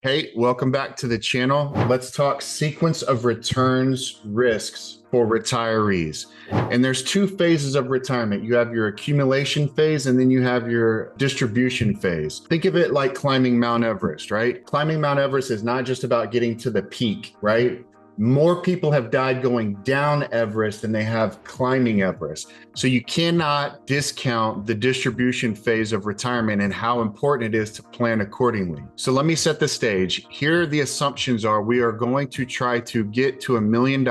Hey, welcome back to the channel. Let's talk sequence of returns risks for retirees. And there's two phases of retirement. You have your accumulation phase and then you have your distribution phase. Think of it like climbing Mount Everest, right? Climbing Mount Everest is not just about getting to the peak, right? More people have died going down Everest than they have climbing Everest. So you cannot discount the distribution phase of retirement and how important it is to plan accordingly. So let me set the stage. Here the assumptions are we are going to try to get to $1 million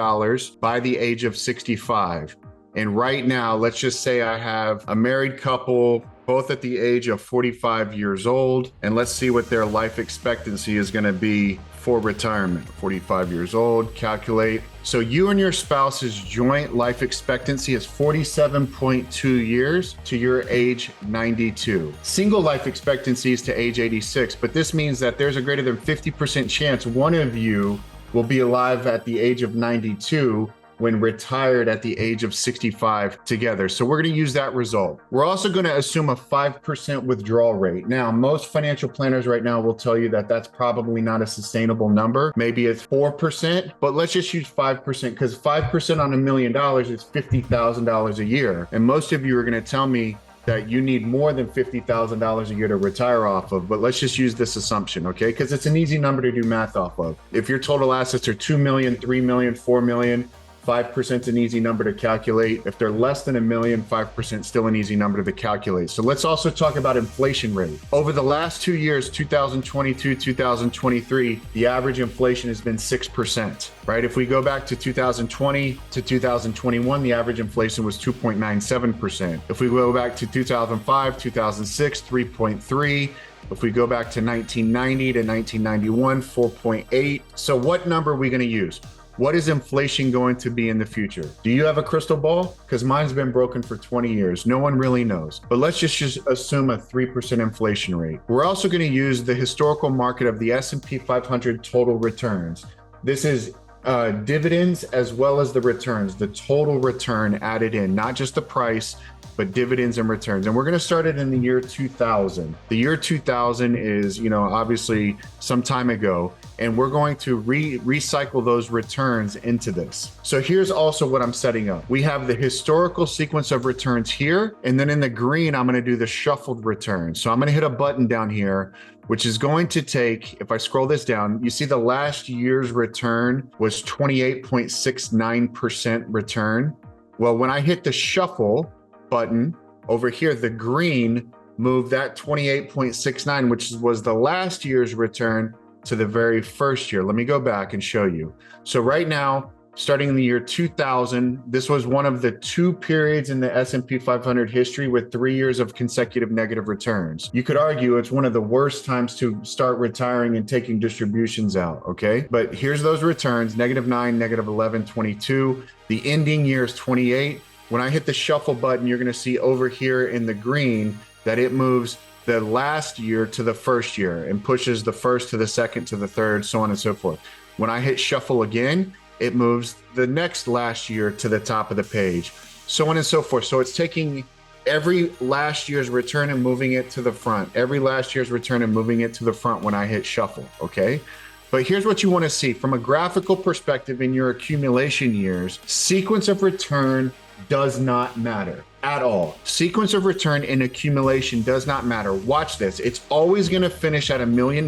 by the age of 65. And right now, let's just say I have a married couple, both at the age of 45 years old, and let's see what their life expectancy is going to be for retirement. 45 years old, calculate. So you and your spouse's joint life expectancy is 47.2 years to your age 92. Single life expectancy is to age 86, but this means that there's a greater than 50% chance one of you will be alive at the age of 92 when retired at the age of 65 together. So we're going to use that result. We're also going to assume a 5% withdrawal rate. Now, most financial planners right now will tell you that that's probably not a sustainable number. Maybe it's 4%, but let's just use 5% because 5% on $1 million is $50,000 a year. And most of you are going to tell me that you need more than $50,000 a year to retire off of, but let's just use this assumption, okay? Because it's an easy number to do math off of. If your total assets are 2 million, 3 million, 4 million, 5% is an easy number to calculate. If they're less than $1 million, 5% is still an easy number to calculate. So let's also talk about inflation rate. Over the last 2 years, 2022, 2023, the average inflation has been 6%, right? If we go back to 2020 to 2021, the average inflation was 2.97%. If we go back to 2005, 2006, 3.3. If we go back to 1990 to 1991, 4.8. So what number are we going to use? What is inflation going to be in the future? Do you have a crystal ball? Because mine's been broken for 20 years. No one really knows. But let's just assume a 3% inflation rate. We're also going to use the historical market of the S&P 500 total returns. This is dividends as well as the returns, the total return added in, not just the price, but dividends and returns. And we're going to start it in the year 2000. The year 2000 is, obviously some time ago, and we're going to recycle those returns into this. So here's also what I'm setting up. We have the historical sequence of returns here, and then in the green, I'm going to do the shuffled returns. So I'm going to hit a button down here, which is going to take, if I scroll this down, you see the last year's return was 28.69% return. Well, when I hit the shuffle button over here, the green moved that 28.69, which was the last year's return, to the very first year. Let me go back and show you. So right now, starting in the year 2000, this was one of the two periods in the S&P 500 history with 3 years of consecutive negative returns. You could argue it's one of the worst times to start retiring and taking distributions out, okay? But here's those returns, -9, -11, 22. The ending year is 28. When I hit the shuffle button, you're gonna see over here in the green that it moves the last year to the first year and pushes the first to the second to the third, so on and so forth. When I hit shuffle again, it moves the next last year to the top of the page, so on and so forth. So it's taking every last year's return and moving it to the front, every last year's return and moving it to the front when I hit shuffle, okay? But here's what you want to see. From a graphical perspective in your accumulation years, sequence of return does not matter at all. Sequence of return in accumulation does not matter. Watch this. It's always going to finish at $1 million,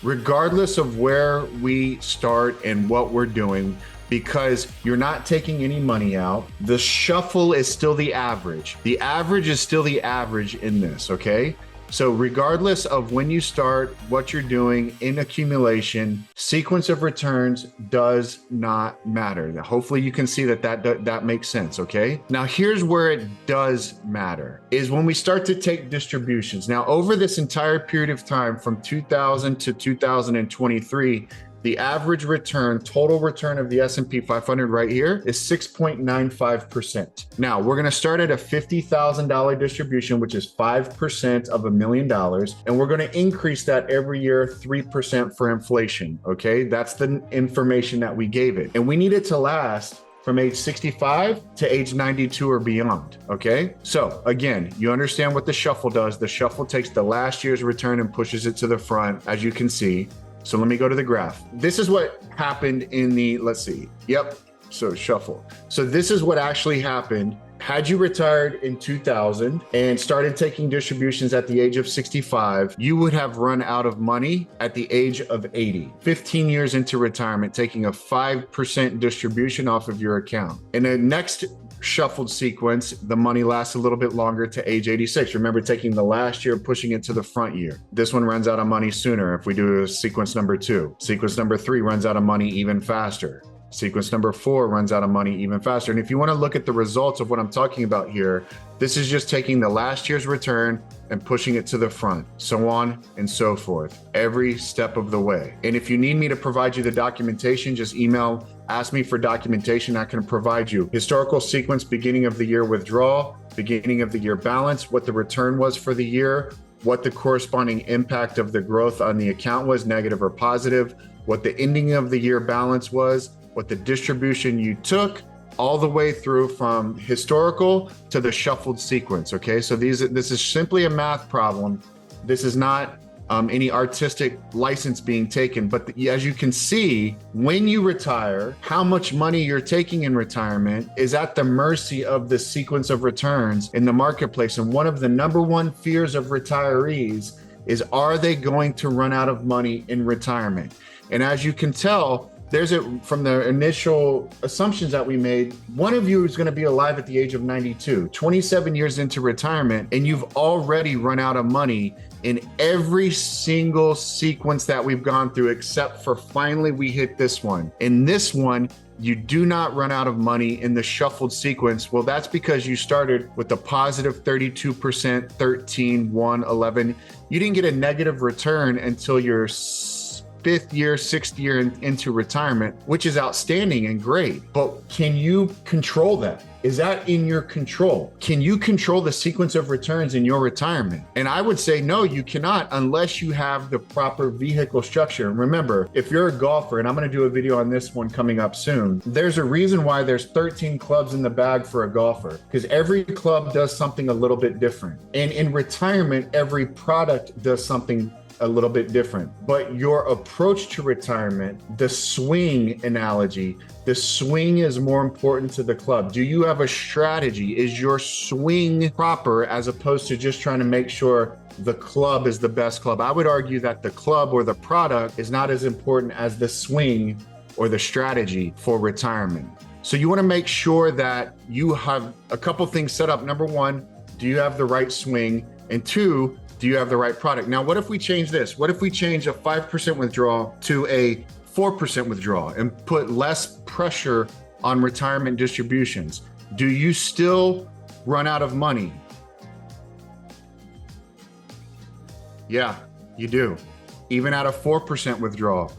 regardless of where we start and what we're doing, because you're not taking any money out. The shuffle is still the average. The average is still the average in this, okay? So regardless of when you start, what you're doing in accumulation, sequence of returns does not matter. Hopefully you can see that makes sense, okay? Now here's where it does matter, is when we start to take distributions. Now over this entire period of time from 2000 to 2023, the average return, total return of the S&P 500 right here is 6.95%. Now, we're gonna start at a $50,000 distribution, which is 5% of $1 million, and we're gonna increase that every year 3% for inflation, okay? That's the information that we gave it. And we need it to last from age 65 to age 92 or beyond, okay? So again, you understand what the shuffle does. The shuffle takes the last year's return and pushes it to the front, as you can see. So let me go to the graph. This is what happened in the, let's see. Yep. So shuffle. So this is what actually happened. Had you retired in 2000 and started taking distributions at the age of 65, you would have run out of money at the age of 80. 15 years into retirement, taking a 5% distribution off of your account. In the next shuffled sequence, the money lasts a little bit longer to age 86. Remember, taking the last year, pushing it to the front year. This one runs out of money sooner if we do sequence number 2. Sequence number 3 runs out of money even faster. Sequence number 4 runs out of money even faster. And if you want to look at the results of what I'm talking about here, this is just taking the last year's return and pushing it to the front, so on and so forth, every step of the way. And if you need me to provide you the documentation, just email, ask me for documentation. I can provide you historical sequence, beginning of the year withdrawal, beginning of the year balance, what the return was for the year, what the corresponding impact of the growth on the account was, negative or positive, what the ending of the year balance was, what the distribution you took, all the way through from historical to the shuffled sequence, okay? So this is simply a math problem. This is not any artistic license being taken, but as you can see, when you retire, how much money you're taking in retirement is at the mercy of the sequence of returns in the marketplace. And one of the number one fears of retirees is, are they going to run out of money in retirement? And as you can tell, from the initial assumptions that we made, one of you is going to be alive at the age of 92, 27 years into retirement, and you've already run out of money in every single sequence that we've gone through, except for finally we hit this one. In this one, you do not run out of money in the shuffled sequence. Well, that's because you started with a positive 32%, 13, 1, 11. You didn't get a negative return until your 5th year, 6th year into retirement, which is outstanding and great. But can you control that? Is that in your control? Can you control the sequence of returns in your retirement? And I would say, no, you cannot, unless you have the proper vehicle structure. And remember, if you're a golfer, and I'm going to do a video on this one coming up soon, there's a reason why there's 13 clubs in the bag for a golfer, because every club does something a little bit different. And in retirement, every product does something a little bit different. But your approach to retirement, the swing analogy, the swing is more important to the club. Do you have a strategy? Is your swing proper, as opposed to just trying to make sure the club is the best club? I would argue that the club or the product is not as important as the swing or the strategy for retirement. So you want to make sure that you have a couple things set up. Number one, do you have the right swing? And 2, do you have the right product? Now, what if we change this? What if we change a 5% withdrawal to a 4% withdrawal and put less pressure on retirement distributions? Do you still run out of money? Yeah, you do. Even at a 4% withdrawal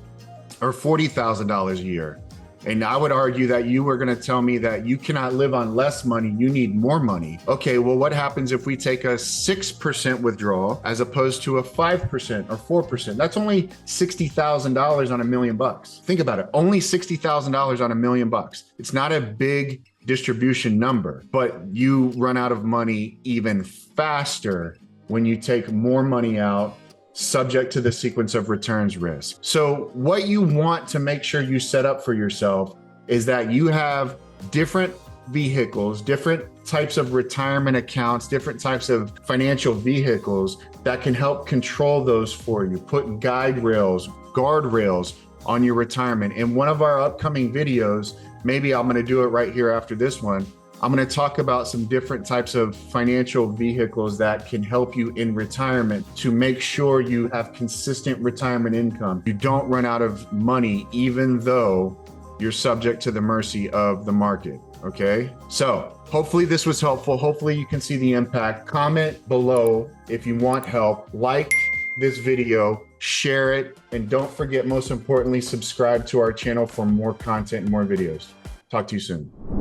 or $40,000 a year. And I would argue that you were going to tell me that you cannot live on less money, you need more money. Okay, well, what happens if we take a 6% withdrawal as opposed to a 5% or 4%? That's only $60,000 on $1 million. Think about it, only $60,000 on $1 million. It's not a big distribution number, but you run out of money even faster when you take more money out, subject to the sequence of returns risk. So what you want to make sure you set up for yourself is that you have different vehicles, different types of retirement accounts, different types of financial vehicles that can help control those for you. Put guide rails, guardrails on your retirement. In one of our upcoming videos, maybe I'm going to do it right here after this one, I'm going to talk about some different types of financial vehicles that can help you in retirement to make sure you have consistent retirement income. You don't run out of money, even though you're subject to the mercy of the market. Okay, so hopefully this was helpful. Hopefully you can see the impact. Comment below if you want help. Like this video, share it, and don't forget, most importantly, subscribe to our channel for more content and more videos. Talk to you soon.